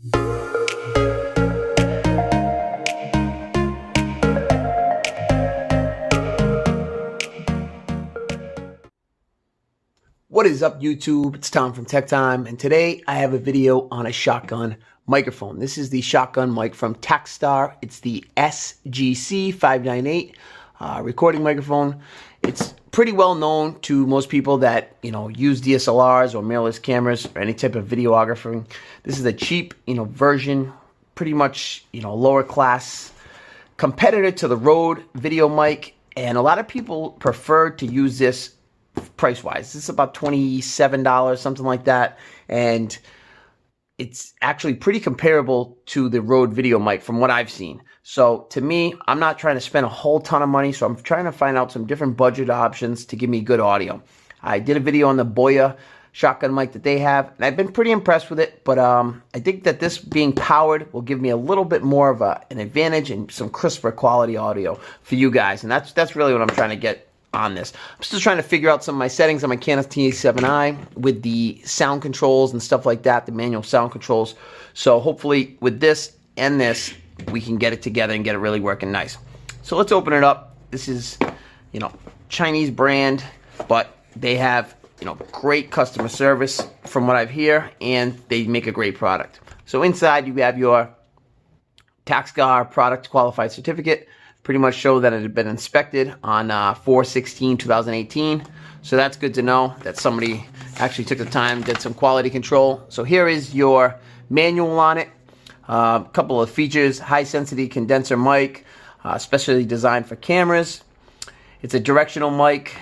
What is up, YouTube? It's Tom from Tech Time, and today I have a video on a shotgun microphone. This is the shotgun mic from Takstar. It's the SGC 598 recording microphone. It's pretty well known to most people that use DSLRs or mirrorless cameras or any type of videography. This is a cheap version, pretty much lower class competitor to the Rode video mic, and a lot of people prefer to use this price-wise. This is about $27, something like that, and it's actually pretty comparable to the Rode video mic from what I've seen. So to me, I'm not trying to spend a whole ton of money, so I'm trying to find out some different budget options to give me good audio. I did a video on the Boya Shotgun Mic that they have, and I've been pretty impressed with it, but I think that this being powered will give me a little bit more of an advantage and some crisper quality audio for you guys, and that's really what I'm trying to get on this. I'm still trying to figure out some of my settings on my Canon T7i with the sound controls and stuff like that, the manual sound controls. So hopefully with this and this, we can get it together and get it really working nice. So let's open it up. This is, Chinese brand, but they have, great customer service from what I've heard, and they make a great product. So inside you have your Takstar product qualified certificate. Pretty much show that it had been inspected on 4/16/2018. So that's good to know that somebody actually took the time, did some quality control. So here is your manual on it. A couple of features: high sensitivity condenser mic, specially designed for cameras. It's a directional mic.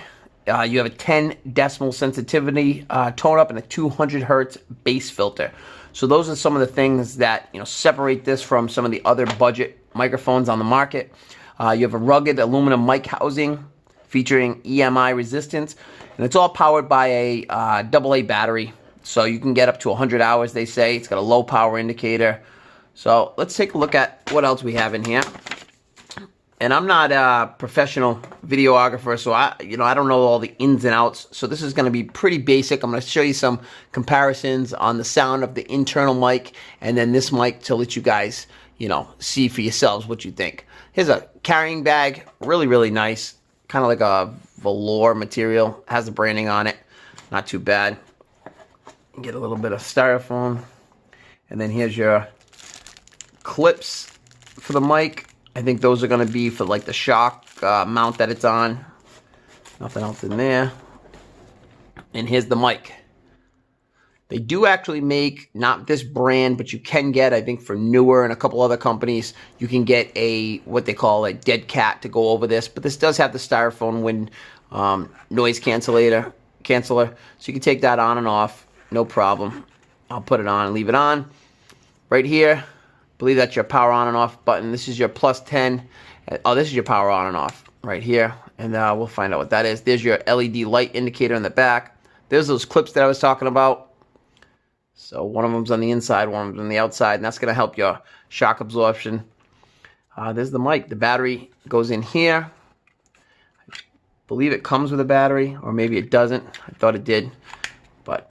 You have a 10 decimal sensitivity tone up and a 200 hertz bass filter. So those are some of the things that separate this from some of the other budget microphones on the market. You have a rugged aluminum mic housing featuring EMI resistance, and it's all powered by a AA battery, so you can get up to 100 hours, they say. It's got a low power indicator. So let's take a look at what else we have in here. And I'm not a professional videographer, so I don't know all the ins and outs. So this is going to be pretty basic. I'm going to show you some comparisons on the sound of the internal mic and then this mic to let you guys see for yourselves what you think. Here's a carrying bag, really, really nice. Kind of like a velour material. Has the branding on it. Not too bad. Get a little bit of styrofoam. And then here's your clips for the mic. I think those are going to be for like the shock mount that it's on. Nothing else in there. And here's the mic. They do actually make, not this brand, but you can get, I think for Newer and a couple other companies, you can get what they call a dead cat to go over this. But this does have the styrofoam wind noise canceller. So you can take that on and off, no problem. I'll put it on and leave it on. Right here, I believe that's your power on and off button. This is your +10. Oh, this is your power on and off right here. And we'll find out what that is. There's your LED light indicator in the back. There's those clips that I was talking about. So one of them's on the inside, one of them's on the outside, and that's going to help your shock absorption. There's the mic. The battery goes in here. I believe it comes with a battery, or maybe it doesn't. I thought it did, but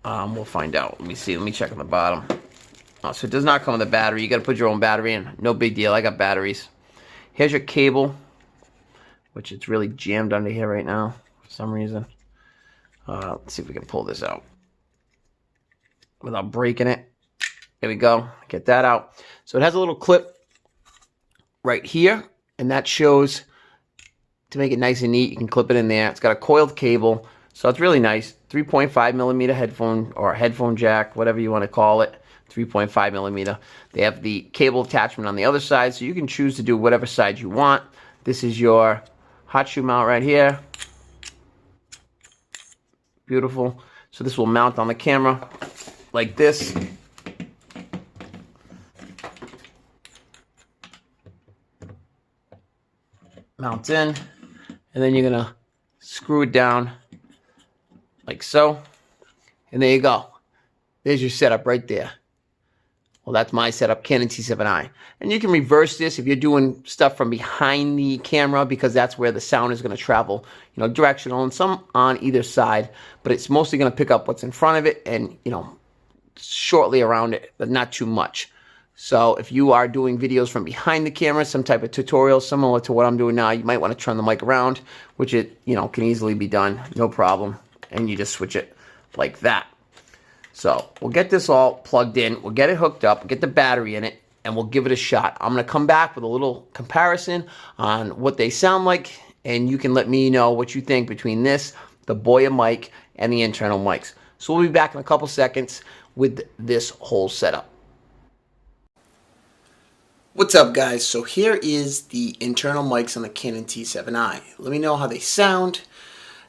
we'll find out. Let me see. Let me check on the bottom. Oh, so it does not come with a battery. You got to put your own battery in. No big deal. I got batteries. Here's your cable, which it's really jammed under here right now for some reason. Let's see if we can pull this out without breaking it. There we go. Get that out. So it has a little clip right here, and that shows, to make it nice and neat, you can clip it in there. It's got a coiled cable, so it's really nice. 3.5 millimeter headphone, or headphone jack, whatever you want to call it. 3.5 millimeter. They have the cable attachment on the other side, so you can choose to do whatever side you want. This is your hot shoe mount right here. Beautiful. So this will mount on the camera like this. Mounts in, and then you're gonna screw it down like so, and there you go. There's your setup right there. Well, that's my setup, Canon T7i. And you can reverse this if you're doing stuff from behind the camera, because that's where the sound is going to travel, you know, directional, and some on either side. But it's mostly going to pick up what's in front of it and, you know, shortly around it, but not too much. So if you are doing videos from behind the camera, some type of tutorial similar to what I'm doing now, you might want to turn the mic around, which it, can easily be done, no problem. And you just switch it like that. So we'll get this all plugged in, we'll get it hooked up, get the battery in it, and we'll give it a shot. I'm going to come back with a little comparison on what they sound like, and you can let me know what you think between this, the Boya mic, and the internal mics. So we'll be back in a couple seconds with this whole setup. What's up, guys? So here is the internal mics on the Canon T7i. Let me know how they sound.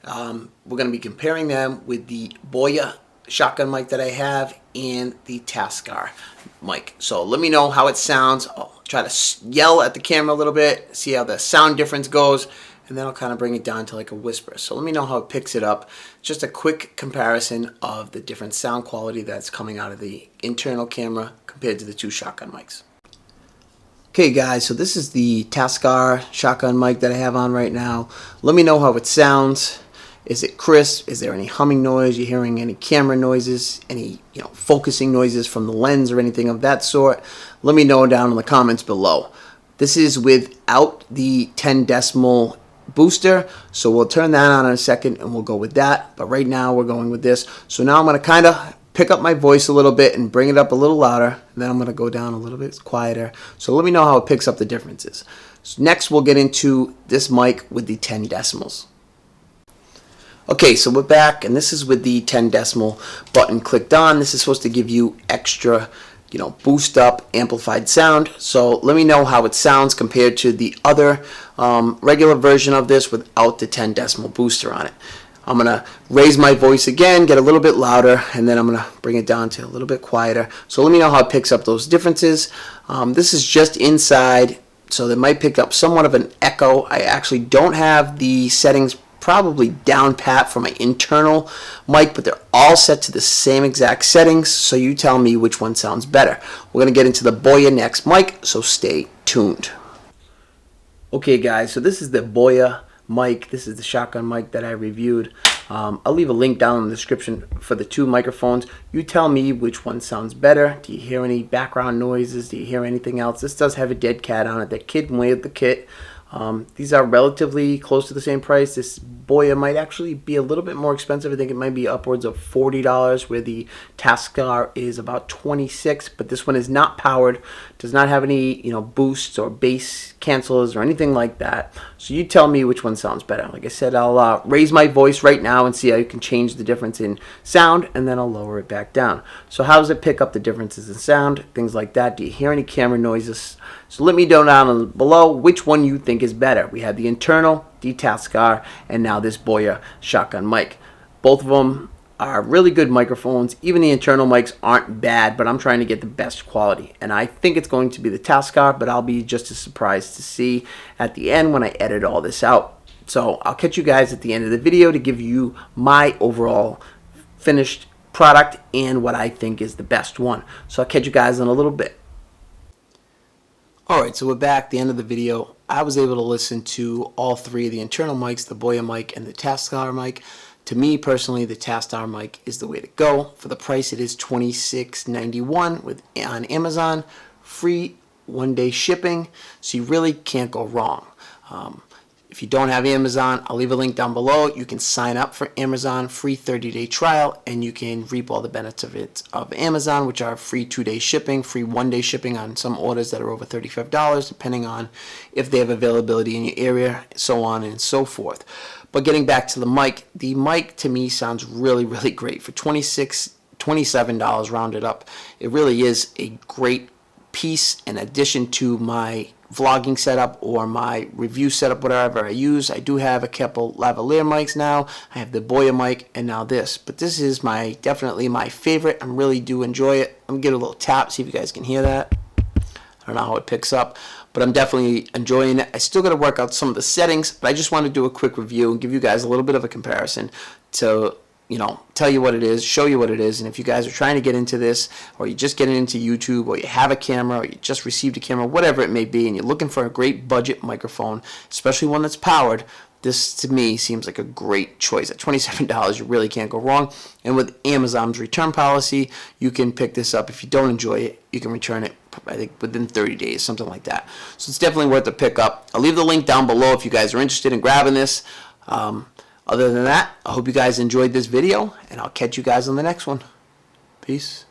We're going to be comparing them with the Boya Shotgun mic that I have and the Takstar mic. So let me know how it sounds. I'll try to yell at the camera a little bit, see how the sound difference goes, and then I'll kind of bring it down to like a whisper. So let me know how it picks it up. Just a quick comparison of the different sound quality that's coming out of the internal camera compared to the two shotgun mics. Okay guys, so this is the Takstar shotgun mic that I have on right now. Let me know how it sounds. Is it crisp? Is there any humming noise? You hearing any camera noises? Any focusing noises from the lens or anything of that sort? Let me know down in the comments below. This is without the 10 decimal booster, so we'll turn that on in a second and we'll go with that. But right now we're going with this. So now I'm going to kind of pick up my voice a little bit and bring it up a little louder, and then I'm going to go down a little bit quieter. So let me know how it picks up the differences. So next we'll get into this mic with the 10 decimals. Okay, so we're back, and this is with the 10 decimal button clicked on. This is supposed to give you extra, boost up, amplified sound. So let me know how it sounds compared to the other regular version of this without the 10 decimal booster on it. I'm going to raise my voice again, get a little bit louder, and then I'm going to bring it down to a little bit quieter. So let me know how it picks up those differences. This is just inside, so that might pick up somewhat of an echo. I actually don't have the settings probably down pat for my internal mic, but they're all set to the same exact settings, so you tell me which one sounds better. We're going to get into the Boya next mic, so stay tuned. Okay guys, so this is the Boya mic. This is the shotgun mic that I reviewed. I'll leave a link down in the description for the two microphones. You tell me which one sounds better. Do you hear any background noises? Do you hear anything else? This does have a dead cat on it. That kid made the kit. These are relatively close to the same price. This Boya might actually be a little bit more expensive. I think it might be upwards of $40, where the Takstar is about $26. But this one is not powered, does not have any boosts or bass cancelers or anything like that. So you tell me which one sounds better. Like I said, I'll raise my voice right now and see how you can change the difference in sound, and then I'll lower it back down. So how does it pick up the differences in sound? Things like that. Do you hear any camera noises? So let me know down below which one you think is better. We have the internal, the Takstar, and now this Boya shotgun mic. Both of them are really good microphones. Even the internal mics aren't bad, but I'm trying to get the best quality. And I think it's going to be the Takstar, but I'll be just as surprised to see at the end when I edit all this out. So I'll catch you guys at the end of the video to give you my overall finished product and what I think is the best one. So I'll catch you guys in a little bit. Alright, so we're back at the end of the video. I was able to listen to all three of the internal mics, the Boya mic and the Takstar mic. To me personally, the Takstar mic is the way to go. For the price, it is $26.91 on Amazon, free one-day shipping, so you really can't go wrong. If you don't have Amazon, I'll leave a link down below. You can sign up for Amazon, free 30-day trial, and you can reap all the benefits of Amazon, which are free 2-day shipping, free 1-day shipping on some orders that are over $35, depending on if they have availability in your area, so on and so forth. But getting back to the mic to me sounds really, really great. For $27 rounded up, it really is a great piece in addition to my vlogging setup or my review setup, whatever I use. I do have a couple lavalier mics now. I have the Boya mic and now this. But this is definitely my favorite. I really do enjoy it. I'm going to get a little tap, see if you guys can hear that. I don't know how it picks up, but I'm definitely enjoying it. I still got to work out some of the settings, but I just want to do a quick review and give you guys a little bit of a comparison to tell you what it is, show you what it is. And if you guys are trying to get into this, or you're just getting into YouTube, or you have a camera, or you just received a camera, whatever it may be, and you're looking for a great budget microphone, especially one that's powered, this to me seems like a great choice. At $27, you really can't go wrong. And with Amazon's return policy, you can pick this up. If you don't enjoy it, you can return it, I think, within 30 days, something like that. So it's definitely worth the pickup. I'll leave the link down below if you guys are interested in grabbing this. Other than that, I hope you guys enjoyed this video, and I'll catch you guys on the next one. Peace.